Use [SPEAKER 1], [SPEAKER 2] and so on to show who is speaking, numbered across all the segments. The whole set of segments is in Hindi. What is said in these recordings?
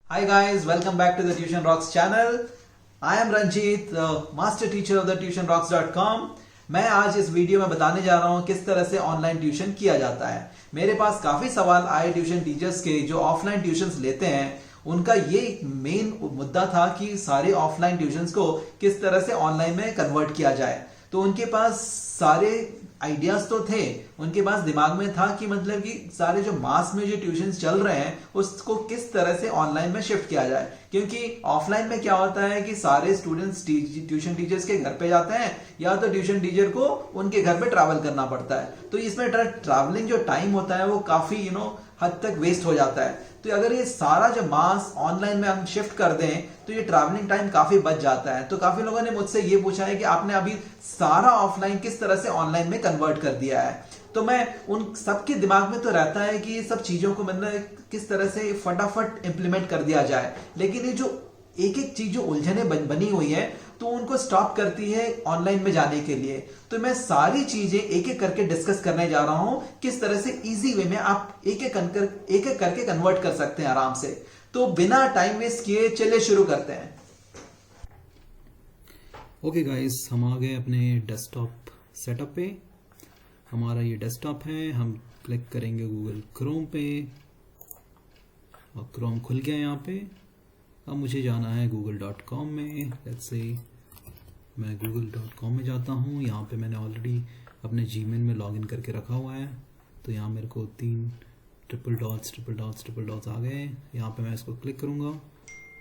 [SPEAKER 1] Hi guys, welcome back to the Tuition Rocks channel. I am Ranjit, the master teacher of the tuitionrocks.com. मैं आज इस वीडियो में बताने जा रहा हूँ किस तरह से ऑनलाइन ट्यूशन किया जाता है। मेरे पास काफी सवाल आए ट्यूशन टीचर्स के जो ऑफलाइन ट्यूशंस लेते हैं। उनका ये मेन मुद्दा था कि सारे ऑफलाइन ट्यूशंस को किस तरह से ऑनलाइन में कन्वर्ट किया जाए। तो उनके पास सारे आइडियाज तो थे, उनके पास दिमाग में था कि मतलब कि सारे जो मास में जो ट्यूशंस चल रहे हैं उसको किस तरह से ऑनलाइन में शिफ्ट किया जाए। क्योंकि ऑफलाइन में क्या होता है कि सारे स्टूडेंट्स ट्यूशन टीचर्स के घर पे जाते हैं या तो ट्यूशन टीचर को उनके घर पे ट्रैवल करना पड़ता है। तो इसमें ट्रैवलिंग जो टाइम होता है वो काफी हद तक वेस्ट हो जाता है। तो अगर ये सारा जो मास ऑनलाइन में हम शिफ्ट कर दें तो ये ट्रैवलिंग टाइम काफी बच जाता है। तो काफी लोगों ने मुझसे ये पूछा है कि आपने अभी सारा ऑफलाइन किस तरह से ऑनलाइन में कन्वर्ट कर दिया है। तो मैं उन सबके दिमाग में तो रहता है कि ये सब चीजों को मतलब किस तरह से फटाफट इंप्लीमेंट कर दिया जाए, लेकिन ये जो एक एक चीज जो उलझने बनी हुई है तो उनको स्टॉप करती है ऑनलाइन में जाने के लिए। तो मैं सारी चीजें एक एक करके डिस्कस करने जा रहा हूं किस तरह से इजी वे में आप एक एक करके कन्वर्ट कर सकते हैं आराम से। तो बिना टाइम वेस्ट किए चलिए शुरू करते हैं।
[SPEAKER 2] ओके गाइस, हम आ गए अपने डेस्कटॉप सेटअप पे। हमारा ये डेस्कटॉप है। हम क्लिक करेंगे गूगल क्रोम पे और क्रोम खुल गया यहाँ पे। अब मुझे जाना है google.com में। लेट्स से मैं google.com में जाता हूँ। यहाँ पे मैंने ऑलरेडी अपने जीमेल में लॉगिन करके रखा हुआ है। तो यहाँ मेरे को 3 ट्रिपल डॉट्स आ गए। यहाँ पे मैं इसको क्लिक करूँगा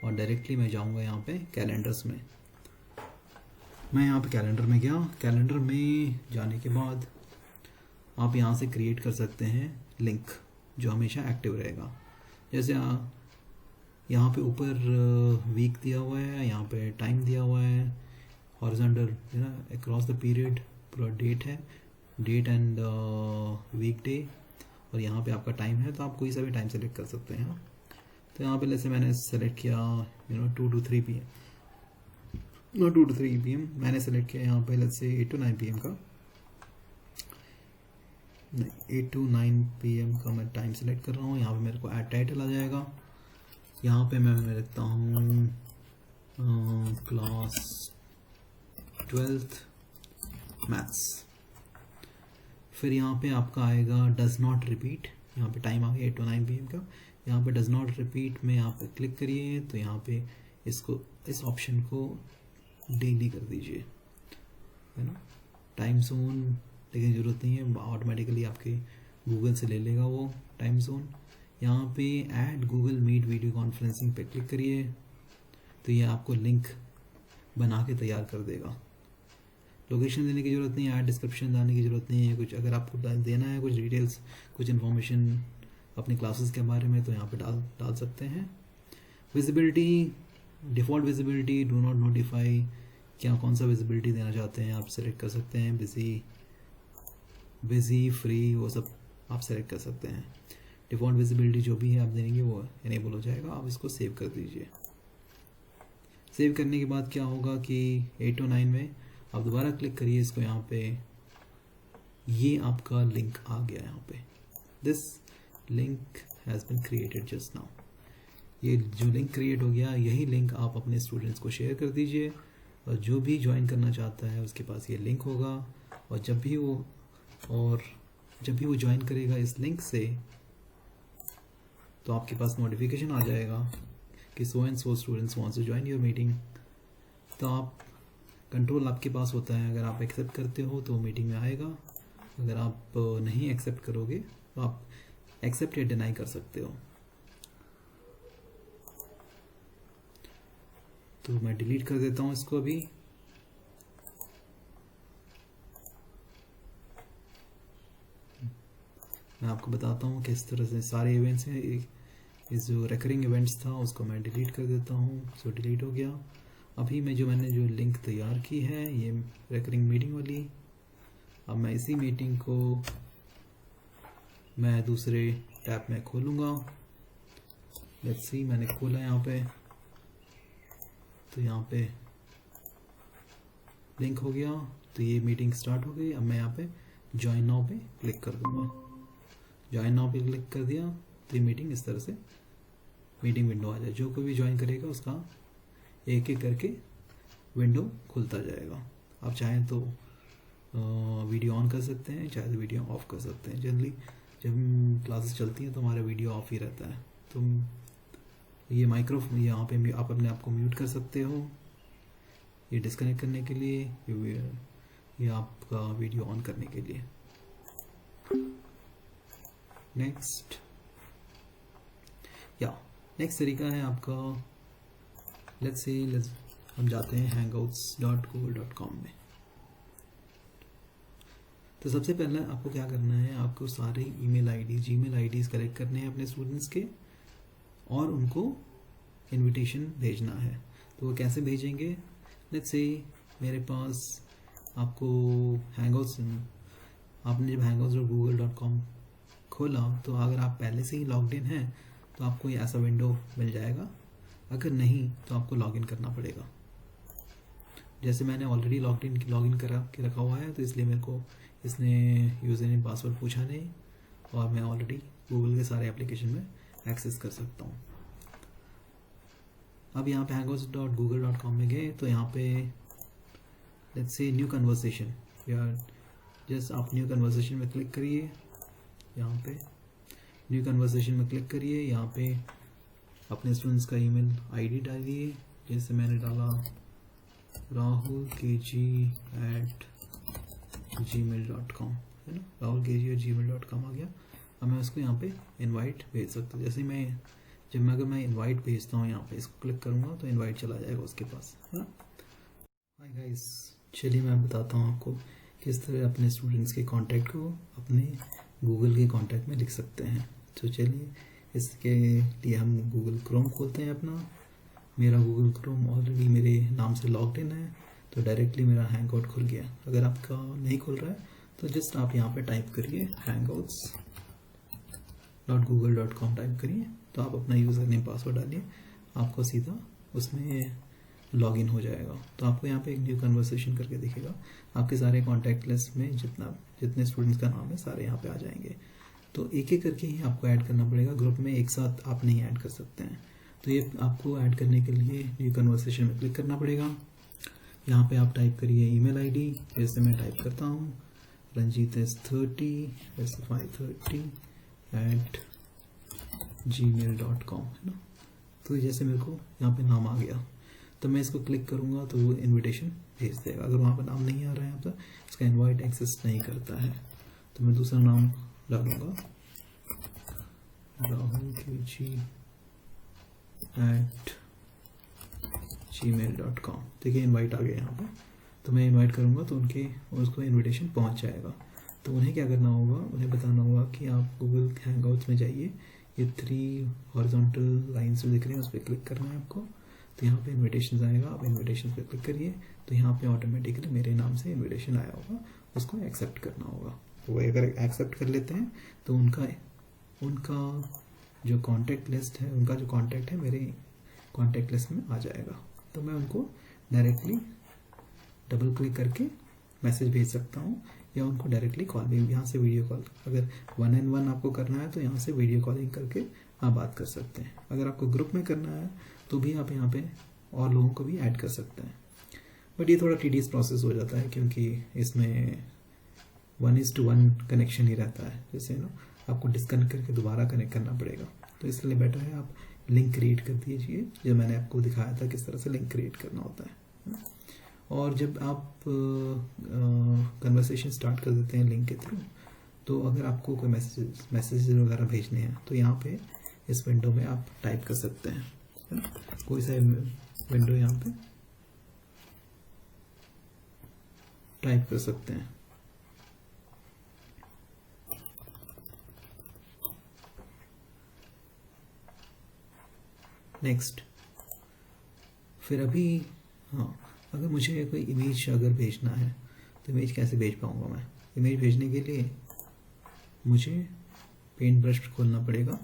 [SPEAKER 2] और डायरेक्टली मैं जाऊँगा यहाँ पे कैलेंडर्स में। मैं यहाँ पे कैलेंडर में गया। कैलेंडर में जाने के बाद आप यहाँ से क्रिएट कर सकते हैं लिंक जो हमेशा एक्टिव रहेगा। जैसे यहाँ पे ऊपर वीक दिया हुआ है, यहाँ पे टाइम दिया हुआ है, हॉरिजॉन्टल है ना, अक्रॉस द पीरियड पूरा डेट है, डेट एंड वीक डे, और यहाँ पे आपका टाइम है। तो आप कोई सा भी टाइम सेलेक्ट कर सकते हैं। तो यहाँ पे जैसे मैंने सेलेक्ट किया 2 to 3 PM, 2 to 3 PM मैंने सेलेक्ट किया। यहाँ पे लेट्स से 8 to 9 PM का, नहीं 8 to 9 PM का मैं टाइम सेलेक्ट कर रहा हूँ। यहाँ पे मेरे को ऐड टाइटल आ जाएगा। यहाँ पे मैं लिखता हूँ क्लास 12th मैथ्स। फिर यहाँ पे आपका आएगा डज नॉट रिपीट। यहाँ पे टाइम आ गया 8 to 9 PM का। यहाँ पे डज नॉट रिपीट में आप क्लिक करिए तो यहाँ पे इस ऑप्शन को डेली कर दीजिए, है ना। टाइम जोन लेकिन ज़रूरत नहीं है, ऑटोमेटिकली आपके गूगल से ले लेगा वो टाइम जोन। यहाँ पे add Google Meet video conferencing पे क्लिक करिए तो ये आपको लिंक बना के तैयार कर देगा। लोकेशन देने की ज़रूरत नहीं है, ऐड डिस्क्रिप्शन डालने की ज़रूरत नहीं है कुछ। अगर आपको देना है कुछ डिटेल्स, कुछ इन्फॉर्मेशन अपनी क्लासेस के बारे में तो यहाँ पे डाल सकते हैं। Visibility, default visibility, do not notify, क्या कौन सा विजिबिलिटी देना चाहते हैं आप सेलेक्ट कर सकते हैं। बिजी फ्री वो सब आप सेलेक्ट कर सकते हैं। डिफ़ॉल्ट विजिबिलिटी जो भी है आप देंगे वो इनेबल हो जाएगा। आप इसको सेव कर दीजिए। सेव करने के बाद क्या होगा कि 8 to 9 में आप दोबारा क्लिक करिए इसको। यहाँ पे ये आपका लिंक आ गया। यहाँ पे this link has been created just now. ये जो लिंक क्रिएट हो गया यही लिंक आप अपने स्टूडेंट्स को शेयर कर दीजिए और जो भी ज्वाइन करना चाहता है उसके पास ये लिंक होगा। और जब भी वो ज्वाइन करेगा इस लिंक से तो आपके पास नोटिफिकेशन आ जाएगा कि so and so students wants to join your meeting. तो आप कंट्रोल आपके पास होता है। अगर आप एक्सेप्ट करते हो तो मीटिंग में आएगा, अगर आप नहीं एक्सेप्ट करोगे तो आप एक्सेप्ट या डिनाई कर सकते हो। तो मैं डिलीट कर देता हूँ इसको अभी। मैं आपको बताता हूँ किस तरह से सारे इवेंट्स हैं। इस जो रेकरिंग इवेंट्स था उसको मैं डिलीट कर देता हूँ। सो डिलीट हो गया। अभी मैंने जो लिंक तैयार की है ये रेकरिंग मीटिंग वाली। अब मैं इसी मीटिंग को मैं दूसरे टैब में खोलूँगा। लेट्स सी, मैंने खोला यहाँ पे तो यहाँ पे लिंक हो गया। तो ये मीटिंग स्टार्ट हो गई। अब मैं यहाँ पे ज्वाइन नाउ पे क्लिक कर दूँगा। ज्वाइन नाउ पे क्लिक कर दिया तो ये मीटिंग इस तरह से मीटिंग विंडो आ जाए। जो कोई भी ज्वाइन करेगा उसका एक एक करके विंडो खुलता जाएगा। आप चाहें तो वीडियो ऑन कर सकते हैं, चाहे तो वीडियो ऑफ कर सकते हैं। जनरली जब क्लासेस चलती हैं तो हमारा वीडियो ऑफ ही रहता है। तो ये माइक्रोफोन यहाँ पे आप अपने आप को म्यूट कर सकते हो, ये डिस्कनेक्ट करने के लिए, ये आपका वीडियो ऑन करने के लिए। नेक्स्ट तरीका है आपका, लेट्स हम जाते हैं hangouts.google.com में। तो सबसे पहले आपको क्या करना है, आपको सारे email ID, Gmail IDs collect करने हैं अपने स्टूडेंट्स के और उनको इनविटेशन भेजना है। तो वो कैसे भेजेंगे, लेट्स से मेरे पास आपको हैंगआउट्स, आपने जब hangouts.google.com खोला तो अगर आप पहले से ही लॉग्ड इन हैं तो आपको ये ऐसा विंडो मिल जाएगा। अगर नहीं तो आपको लॉगिन करना पड़ेगा। जैसे मैंने ऑलरेडी लॉगिन करा के रखा हुआ है तो इसलिए मेरे को इसने यूज़र नेम पासवर्ड पूछा नहीं और मैं ऑलरेडी गूगल के सारे एप्लीकेशन में एक्सेस कर सकता हूँ। अब यहाँ पे hangouts.google.com में गए तो यहाँ पे लेट्स से न्यू कन्वर्सेशन, या जस्ट आप न्यू कन्वर्सेशन में क्लिक करिए। यहाँ पे न्यू कन्वर्सेशन में क्लिक करिए, यहाँ पे अपने स्टूडेंट्स का ईमेल आईडी डालिए। जैसे मैंने डाला rahulkg@gmail.com, है ना, rahulkg@gmail.com आ गया। अब मैं उसको यहाँ पे इनवाइट भेज सकता हूँ। जैसे अगर मैं इनवाइट भेजता हूँ, यहाँ पे इसको क्लिक करूँगा तो इनवाइट चला जाएगा उसके पास, है ना। हाय गाइस, चलिए मैं बताता हूँ आपको किस तरह अपने स्टूडेंट्स के कॉन्टैक्ट को अपने गूगल के कॉन्टैक्ट में लिख सकते हैं। तो चलिए इसके लिए हम गूगल क्रोम खोलते हैं अपना। मेरा गूगल क्रोम ऑलरेडी मेरे नाम से लॉग्ड इन है तो डायरेक्टली मेरा हैंगआउट खुल गया। अगर आपका नहीं खुल रहा है तो जस्ट आप यहाँ पे टाइप करिए hangouts.google.com टाइप करिए, तो आप अपना यूज़र नेम पासवर्ड डालिए, आपको सीधा उसमें लॉगिन हो जाएगा। तो आपको यहाँ पे एक न्यू कन्वर्सेशन करके दिखेगा, आपके सारे कॉन्टैक्ट लिस्ट में जितने स्टूडेंट्स का नाम है सारे यहाँ पे आ जाएंगे। तो एक एक करके ही आपको ऐड करना पड़ेगा, ग्रुप में एक साथ आप नहीं ऐड कर सकते हैं। तो ये आपको ऐड करने के लिए न्यू कन्वर्सेशन में क्लिक करना पड़ेगा। यहाँ पे आप टाइप करिए ईमेल आईडी, जैसे मैं टाइप करता हूँ ranjit30@gmail.com, है ना। तो जैसे मेरे को यहाँ पे नाम आ गया तो मैं इसको क्लिक करूँगा तो वो इनविटेशन भेज देगा। अगर वहाँ पर नाम नहीं आ रहा है तो इसका इनवाइट एक्सेस नहीं करता है, तो मैं दूसरा नाम डालूंगा rahulkg@gmail.com। देखिए इनवाइट आ गया यहाँ पर, तो मैं इनवाइट करूँगा तो उसको इनविटेशन पहुँच जाएगा। तो उन्हें क्या करना होगा, उन्हें बताना होगा कि आप गूगल हैंगआउट्स में जाइए, ये 3 हॉरिजॉन्टल लाइन्स जो दिख रही हैं उस पर क्लिक करना है आपको। तो यहाँ पे इनविटेशन आएगा, आप इनविटेशन पे क्लिक करिए तो यहाँ पे ऑटोमेटिकली मेरे नाम से इनविटेशन आया होगा, उसको एक्सेप्ट करना होगा। तो वो अगर एक्सेप्ट कर लेते हैं तो उनका जो कॉन्टैक्ट लिस्ट है, उनका जो कॉन्टैक्ट है मेरे कॉन्टैक्ट लिस्ट में आ जाएगा। तो मैं उनको डायरेक्टली डबल क्लिक करके मैसेज भेज सकता हूँ या उनको डायरेक्टली कॉल भी, यहाँ से वीडियो कॉल, अगर 1-on-1 आपको करना है तो यहाँ से वीडियो कॉलिंग करके आप बात कर सकते हैं। अगर आपको ग्रुप में करना है तो भी आप यहाँ पे और लोगों को भी ऐड कर सकते हैं। बट ये थोड़ा टीडियस प्रोसेस हो जाता है क्योंकि इसमें 1:1 कनेक्शन ही रहता है, जैसे ना आपको डिस्कनेक्ट करके दोबारा कनेक्ट करना पड़ेगा। तो इसके लिए बेटर है आप लिंक क्रिएट कर दीजिए, जो मैंने आपको दिखाया था किस तरह से लिंक क्रिएट करना होता है। और जब आप कन्वर्सेशन स्टार्ट कर देते हैं लिंक के थ्रू, तो अगर आपको कोई मैसेज वगैरह भेजने हैं तो यहाँ पे इस विंडो में आप टाइप कर सकते हैं, है ना। कोई सा विंडो यहाँ पे टाइप कर सकते हैं। नेक्स्ट, फिर अभी अगर मुझे कोई इमेज अगर भेजना है तो इमेज कैसे भेज पाऊँगा मैं। इमेज भेजने के लिए मुझे पेंट ब्रश खोलना पड़ेगा।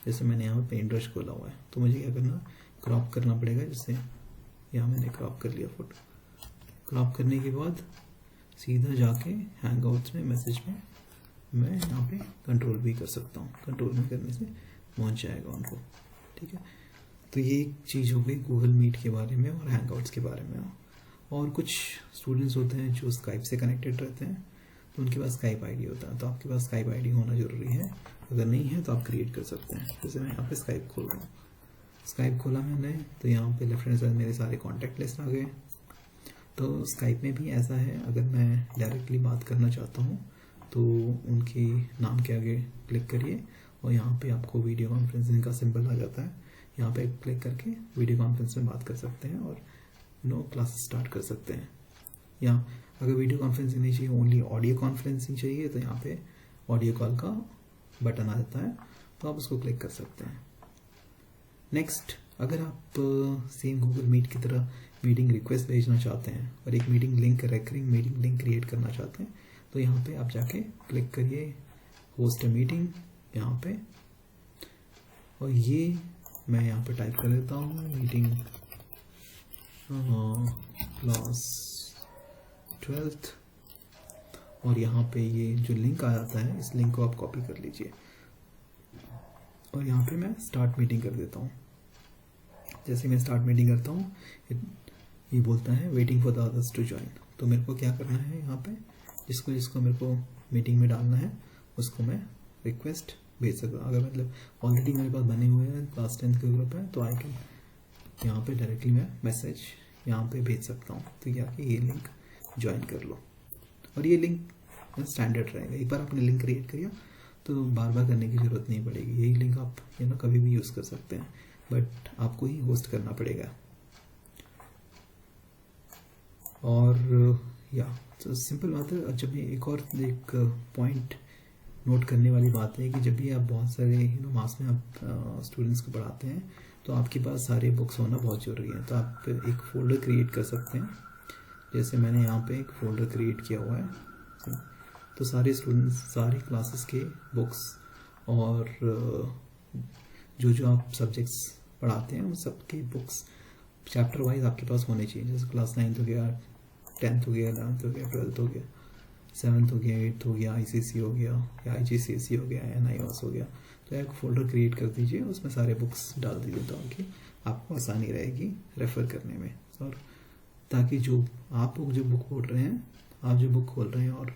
[SPEAKER 2] जैसे मैंने यहाँ पर पेंट ब्रश खोला हुआ है तो मुझे क्या करना, क्रॉप करना पड़ेगा। जैसे यहाँ मैंने क्रॉप कर लिया फोटो। क्रॉप करने के बाद सीधा जाके हैंगआउट्स में मैसेज में मैं यहाँ पे कंट्रोल भी कर सकता हूँ। कंट्रोल में करने से पहुँच जाएगा उनको, ठीक है। तो ये एक चीज़ हो गई गूगल मीट के बारे में और हैंगआउट्स के बारे में। और कुछ स्टूडेंट्स होते हैं जो स्काइप से कनेक्टेड रहते हैं, तो उनके पास स्काइप आईडी होता है, तो आपके पास स्काइप आईडी होना जरूरी है। अगर नहीं है तो आप क्रिएट कर सकते हैं। जैसे मैं यहाँ पे स्काइप खोल रहा हूँ, स्काइप खोला मैंने, तो यहाँ पे लेफ्ट हैंड साइड मेरे सारे कॉन्टैक्ट लिस्ट आ गए। तो स्काइप में भी ऐसा है, अगर मैं डायरेक्टली बात करना चाहता हूँ तो उनके नाम के आगे क्लिक करिए और यहाँ पे आपको वीडियो कॉन्फ्रेंसिंग का सिंबल आ जाता है। यहाँ पे क्लिक करके वीडियो कॉन्फ्रेंस में बात कर सकते हैं और क्लासेस स्टार्ट कर सकते हैं। या अगर वीडियो कॉन्फ्रेंसिंग नहीं चाहिए, ओनली ऑडियो कॉन्फ्रेंसिंग चाहिए, तो यहाँ पे ऑडियो कॉल का बटन आ जाता है, तो आप उसको क्लिक कर सकते हैं। नेक्स्ट, अगर आप सेम गूगल मीट की तरह मीटिंग रिक्वेस्ट भेजना चाहते हैं और एक meeting link, recurring meeting link create करना चाहते हैं, तो यहाँ पे आप जाके क्लिक करिए होस्ट अ मीटिंग यहाँ पे, और ये मैं यहाँ पे टाइप कर देता हूँ मीटिंग क्लास 12th, और यहाँ पे ये जो लिंक आ जाता है, इस लिंक को आप कॉपी कर लीजिए और यहाँ पे मैं स्टार्ट मीटिंग कर देता हूँ। जैसे मैं स्टार्ट मीटिंग करता हूँ, ये बोलता है waiting for the others to join. तो मेरे को क्या करना है, यहाँ पे जिसको जिसको मेरे को मीटिंग में डालना है उसको मैं रिक्वेस्ट भेज सकता हूँ। अगर मतलब ऑलरेडी मेरे पास बने हुए हैं क्लास 10th के ग्रुप है, तो आई कैन यहाँ पे डायरेक्टली मैं मैसेज यहाँ पे भेज सकता हूँ। तो ये लिंक ज्वाइन कर लो, और ये लिंक स्टैंडर्ड रहेगा। एक बार आपने लिंक क्रिएट किया तो बार बार करने की जरूरत नहीं पड़ेगी। यही लिंक आप कभी भी यूज़ कर सकते हैं, बट आपको ही होस्ट करना पड़ेगा। और तो सिंपल बात है। जब एक पॉइंट नोट करने वाली बात है कि जब भी आप बहुत सारे मास में आप स्टूडेंट्स को पढ़ाते हैं, तो आपके पास सारे बुक्स होना बहुत ज़रूरी है। तो आप एक फ़ोल्डर क्रिएट कर सकते हैं। जैसे मैंने यहाँ पे एक फ़ोल्डर क्रिएट किया हुआ है, तो सारे स्टूडेंट्स, सारी क्लासेस के बुक्स और जो आप सब्जेक्ट्स पढ़ाते हैं उन सब के बुक्स चैप्टर वाइज आपके पास होने चाहिए। जैसे क्लास 9th हो गया, 10th हो गया, 11th हो गया, 12th हो गया, 7th हो गया, 8th हो गया, ICSE हो गया या IGCSE हो गया, NIOS हो गया। तो एक फ़ोल्डर क्रिएट कर दीजिए, उसमें सारे बुक्स डाल दीजिए ताकि आपको आसानी रहेगी रेफ़र करने में, और ताकि जो आप जो बुक खोल रहे हैं, आप जो बुक खोल रहे हैं और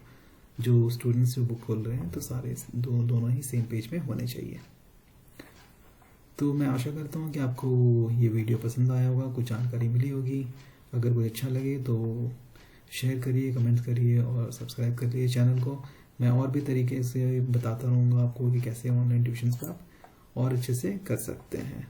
[SPEAKER 2] जो स्टूडेंट्स जो बुक खोल रहे हैं, तो सारे दोनों ही सेम पेज में होने चाहिए। तो मैं आशा करता हूँ कि आपको ये वीडियो पसंद आया होगा, कुछ जानकारी मिली होगी। अगर कोई अच्छा लगे तो शेयर करिए, कमेंट करिए और सब्सक्राइब कर लीजिए चैनल को। मैं और भी तरीके से बताता रहूँगा आपको कि कैसे ऑनलाइन ट्यूशन्स पर आप और अच्छे से कर सकते हैं।